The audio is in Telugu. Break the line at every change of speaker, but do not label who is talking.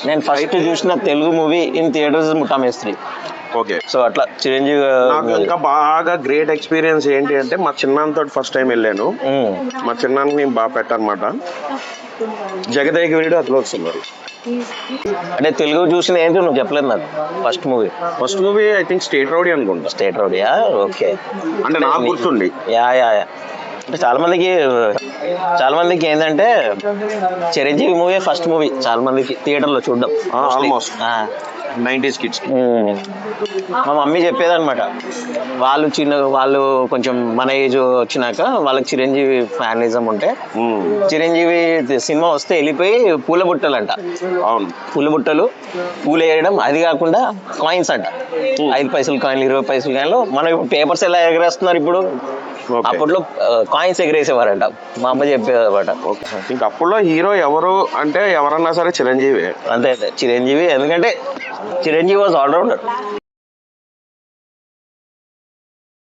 నేను ఫస్ట్ చూసిన తెలుగు మూవీ ఇన్ థియేటర్స్ ముఠా మేస్త్రి.
ఓకే.
సో అట్లా చిరంజీవి
నాకు ఇంకా బాగా గ్రేట్ ఎక్స్పీరియన్స్ ఏంటి అంటే మా చిన్నాన్నతో ఫస్ట్ టైం వెళ్ళాను. మా చిన్నాన్నకి నేను బాగా పెట్టనమాట. జగదేక వీరుడు అట్లా వస్తున్నారు.
అంటే తెలుగు చూసిన ఏంటి నువ్వు చెప్పలేదు నాకు. First movie
I think state rowdy అనుకుంటా.
స్టేట్ రౌడీయా? ఓకే.
అంటే నాకు గుర్తుండి.
యా అంటే చాలా మందికి ఏంటంటే చిరంజీవి మూవీ ఫస్ట్ మూవీ చాలా మందికి థియేటర్లో చూడడం.
Almost 90s kids.
మా మమ్మీ చెప్పేదన్నమాట, వాళ్ళు కొంచెం మన ఏజ్ వచ్చినాక వాళ్ళకి చిరంజీవి ఫ్యానిజం ఉంటే చిరంజీవి సినిమా వస్తే వెళ్ళిపోయి పూల బుట్టలు అంట.
అవును,
పూలు వేయడం. అది కాకుండా కాయిన్స్ అంట, 5 పైసలు కాయిన్లు, 20 పైసలు కాయిన్లు. మనం ఇప్పుడు పేపర్స్ ఎలా ఎగరేస్తున్నారు ఇప్పుడు, అప్పట్లో కాయిన్స్ ఎగరేసేవారంట. మా అమ్మ చెప్పేదన్నమాట.
ఇంకా అప్పట్లో హీరో ఎవరు అంటే ఎవరన్నా సరే చిరంజీవి.
అంతే చిరంజీవి. ఎందుకంటే చిరంజీవి వాజ్ ఆల్రౌండర్.